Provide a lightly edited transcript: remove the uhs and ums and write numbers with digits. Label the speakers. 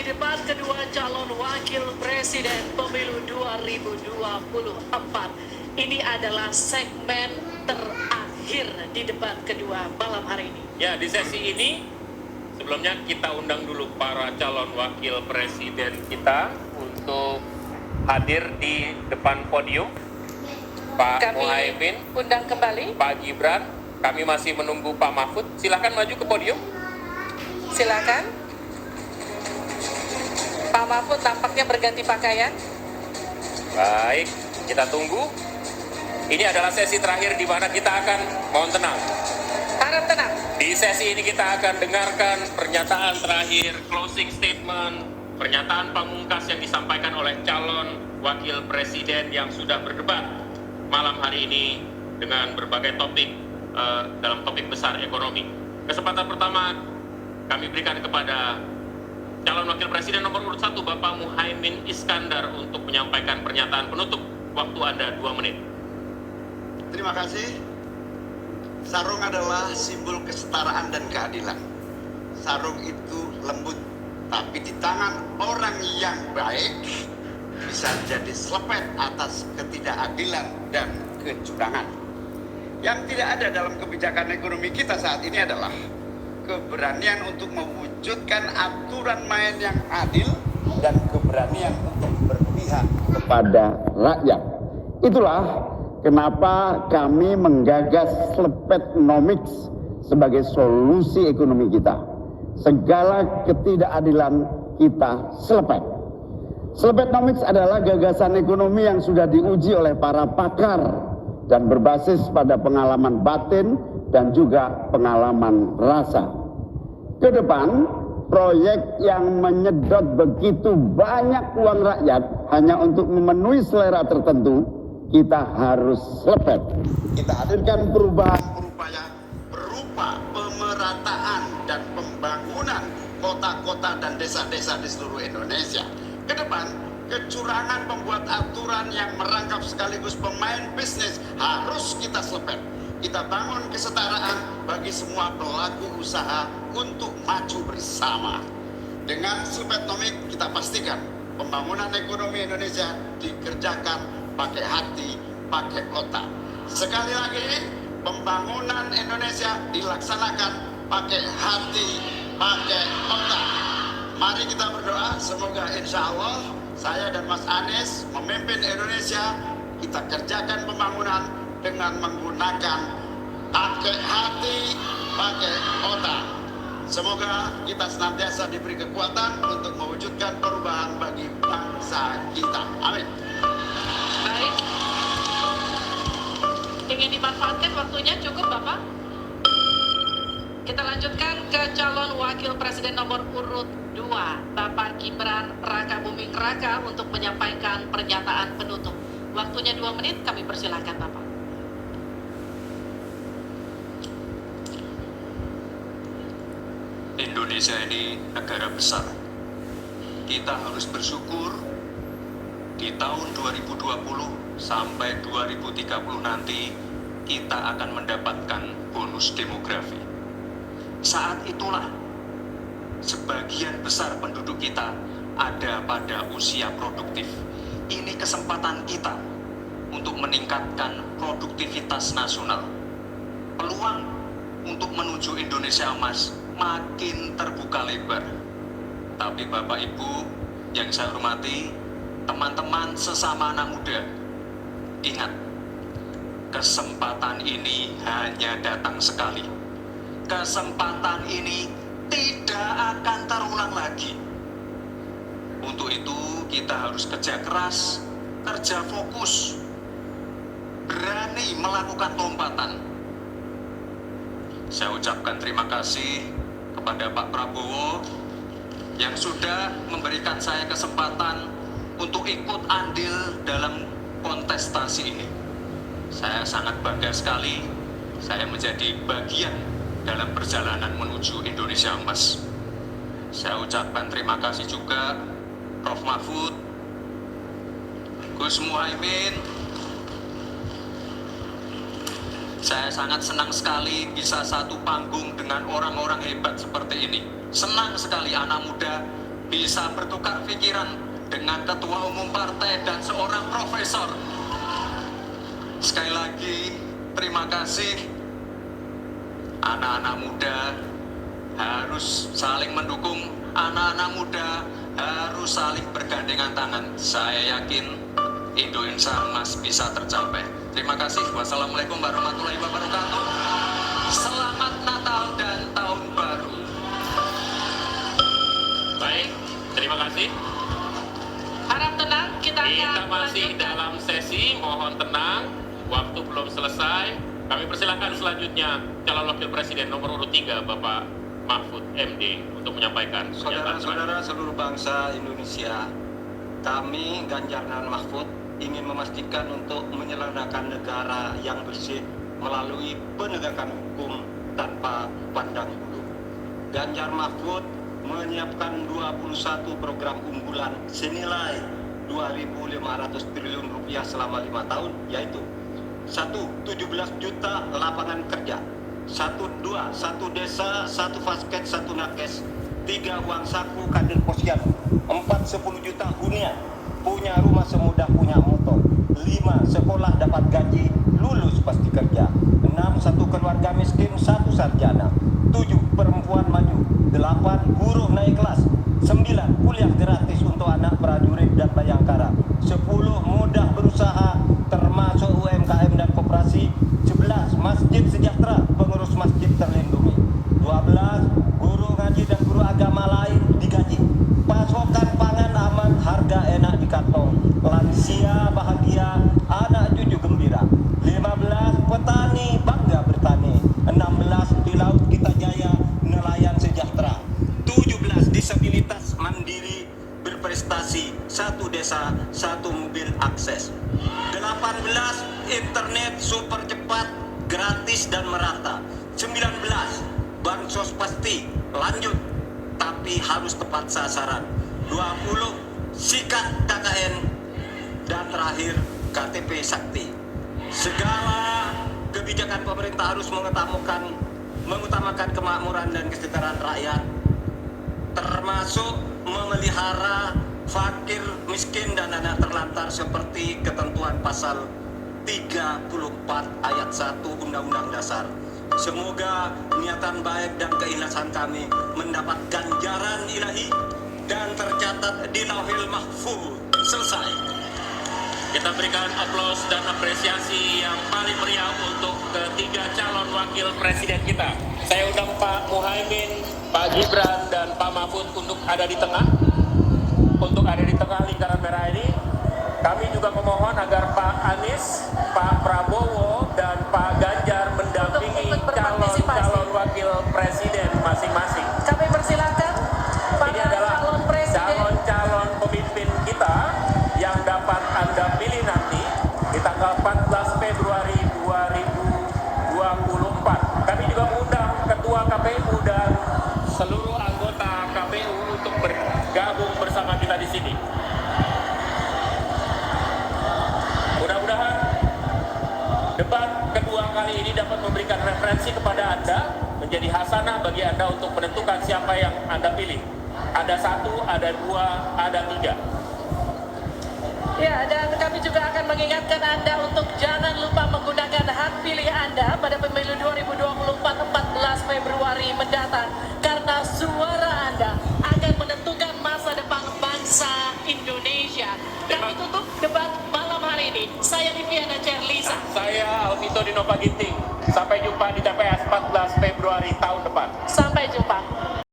Speaker 1: di debat kedua calon wakil presiden pemilu 2024. Ini adalah segmen terakhir di debat kedua malam hari ini.
Speaker 2: Ya, di sesi ini sebelumnya kita undang dulu para calon wakil presiden kita untuk hadir di depan podium. Pak Muhaimin,
Speaker 1: undang kembali.
Speaker 2: Pak Gibran, kami masih menunggu Pak Mahfud. Silakan maju ke podium.
Speaker 1: Silakan. Pak Mahfud tampaknya berganti pakaian.
Speaker 2: Baik, kita tunggu. Ini adalah sesi terakhir di mana kita akan, mohon tenang.
Speaker 1: Harap tenang.
Speaker 2: Di sesi ini kita akan dengarkan pernyataan terakhir, closing statement, pernyataan pamungkas yang disampaikan oleh calon wakil presiden yang sudah berdebat malam hari ini dengan berbagai topik dalam topik besar ekonomi. Kesempatan pertama kami berikan kepada calon wakil presiden nomor urut 1 Bapak Muhaimin Iskandar untuk menyampaikan pernyataan penutup. Waktu Anda 2 menit.
Speaker 3: Terima kasih. Sarung adalah simbol kesetaraan dan keadilan. Sarung itu lembut, tapi di tangan orang yang baik bisa jadi selepet atas ketidakadilan dan kecurangan. Yang tidak ada dalam kebijakan ekonomi kita saat ini adalah keberanian untuk mewujudkan aturan main yang adil dan keberanian untuk berpihak kepada rakyat. Itulah kenapa kami menggagas Slepetnomics sebagai solusi ekonomi kita. Segala ketidakadilan kita selepet. Slepetnomics adalah gagasan ekonomi yang sudah diuji oleh para pakar dan berbasis pada pengalaman batin dan juga pengalaman rasa. Ke depan, proyek yang menyedot begitu banyak uang rakyat hanya untuk memenuhi selera tertentu, kita harus selepet. Kita hadirkan perubahan-perubahan berupa pemerataan dan pembangunan kota-kota dan desa-desa di seluruh Indonesia. Ke depan, kecurangan pembuat aturan yang merangkap sekaligus pemain bisnis harus kita selepet. Kita bangun kesetaraan bagi semua pelaku usaha untuk maju bersama. Dengan Slepetnomics kita pastikan pembangunan ekonomi Indonesia dikerjakan pakai hati, pakai otak. Sekali lagi, pembangunan Indonesia dilaksanakan pakai hati, pakai otak. Mari kita berdoa, semoga insya Allah saya dan Mas Anies memimpin Indonesia. Kita kerjakan pembangunan dengan menggunakan pakai hati, pakai otak. Semoga kita senantiasa diberi kekuatan untuk mewujudkan perubahan bagi bangsa kita. Amin.
Speaker 1: Baik. Ingin dimanfaatkan waktunya cukup, Bapak? Kita lanjutkan ke calon wakil presiden nomor urut 2, Bapak Gibran Rakabuming Raka untuk menyampaikan pernyataan penutup. Waktunya 2 menit, kami persilakan Bapak.
Speaker 4: Indonesia ini negara besar. Kita harus bersyukur di tahun 2020 sampai 2030 nanti kita akan mendapatkan bonus demografi. Saat itulah sebagian besar penduduk kita ada pada usia produktif. Ini kesempatan kita untuk meningkatkan produktivitas nasional. Peluang untuk menuju Indonesia emas makin terbuka lebar. Tapi Bapak Ibu yang saya hormati, teman-teman sesama anak muda, ingat, kesempatan ini hanya datang sekali. Kesempatan ini tidak akan terulang lagi. Untuk itu kita harus kerja keras, kerja fokus, berani melakukan lompatan. Saya ucapkan terima kasih kepada Pak Prabowo yang sudah memberikan saya kesempatan untuk ikut andil dalam kontestasi ini. Saya sangat bangga sekali saya menjadi bagian dalam perjalanan menuju Indonesia emas. Saya ucapkan terima kasih juga Prof. Mahfud, Gus Muhaimin. Saya sangat senang sekali bisa satu panggung dengan orang-orang hebat seperti ini. Senang sekali anak muda bisa bertukar pikiran dengan ketua umum partai dan seorang profesor. Sekali lagi, terima kasih. Anak-anak muda harus saling mendukung, anak-anak muda harus saling bergandengan tangan. Saya yakin Indonesia Emas bisa tercapai. Terima kasih. Wassalamualaikum warahmatullahi wabarakatuh. Selamat Natal dan Tahun Baru.
Speaker 2: Baik, terima kasih.
Speaker 1: Harap tenang, kita
Speaker 2: Kita
Speaker 1: akan
Speaker 2: masih
Speaker 1: melanjutkan.
Speaker 2: dalam sesi, mohon tenang. Waktu belum selesai. Kami persilakan selanjutnya calon wakil presiden nomor urut 3 Bapak Mahfud MD untuk menyampaikan pernyataan terakhir.
Speaker 5: Saudara-saudara seluruh bangsa Indonesia, kami Ganjar dan Mahfud ingin memastikan untuk menyelenggarakan negara yang bersih melalui penegakan hukum tanpa pandang bulu. Ganjar Mahfud menyiapkan 21 program unggulan senilai 2.500 triliun rupiah selama 5 tahun, yaitu 1. 17 juta lapangan kerja, 1 desa, 1 fasket, 1 nakes, 3 uang saku kader posyandu, 4 10 juta hunian, punya rumah semudah punya motor, 5 sekolah dapat gaji, lulus pasti kerja, 6 1 keluarga miskin, 1 sarjana, 7 perempuan maju, 8 buruh naik kelas, 9 kuliah gratis untuk anak prajurit dan bayangkara, 10 mudah berusaha termasuk UMKM dan koperasi, 11 masjid sejahtera, pengurus masjid terlindungi, 12 guru ngaji dan guru agama lain digaji, pasokan pangan aman, harga enak di kantong, lansia bahagia, anak cucu gembira, 15 petani bangga bertani, 16 di laut kita jaya, nelayan sejahtera, 17 disabilitas mandiri berprestasi, 1 desa 1 mobil akses, 18 internet super cepat, gratis dan merata, 19 bansos pasti lanjut tapi harus tepat sasaran, 20 sikat KKN, dan terakhir KTP Sakti. Segala kebijakan pemerintah harus mengutamakan kemakmuran dan kesejahteraan rakyat, termasuk memelihara fakir, miskin, dan anak terlantar seperti ketentuan pasal 34 ayat 1 Undang-Undang Dasar. Semoga niatan baik dan keikhlasan kami mendapat ganjaran ilahi dan tercatat di Lauhil Mahfuz. Selesai.
Speaker 2: Kita berikan aplaus dan apresiasi yang paling meriah untuk ketiga calon wakil presiden kita. Saya undang Pak Muhaimin, Pak Gibran, dan Pak Mahfud untuk ada di tengah. Untuk ada di tengah lingkaran merah ini. Kami juga memohon agar Pak Anies, Pak Prabowo, dan Pak Ganjar mendampingi calon wakil presiden masing-masing.
Speaker 1: Kami persilakan
Speaker 2: Ini
Speaker 1: para
Speaker 2: adalah
Speaker 1: calon presiden.
Speaker 2: calon pemimpin kita yang dapat Anda pilih nanti di tanggal 14 Februari 2024. Kami juga mengundang Ketua KPU dan seluruh anggota KPU untuk bergabung bersama kita di sini. Mudah-mudahan debat kedua kali ini dapat memberikan referensi kepada Anda, menjadi hasanah bagi Anda untuk menentukan siapa yang Anda pilih. Ada 1, ada 2, ada 3.
Speaker 1: Ya, dan kami juga akan mengingatkan Anda untuk jangan lupa menggunakan hak pilih Anda pada pemilu 2024 14 Februari mendatang, karena suara Anda akan menentukan masa depan bangsa Indonesia. Kami tutup debat malam hari ini. Saya Viviana Cerlisa.
Speaker 2: Saya Alvito Dinova Ginting. Sampai jumpa di TPS 14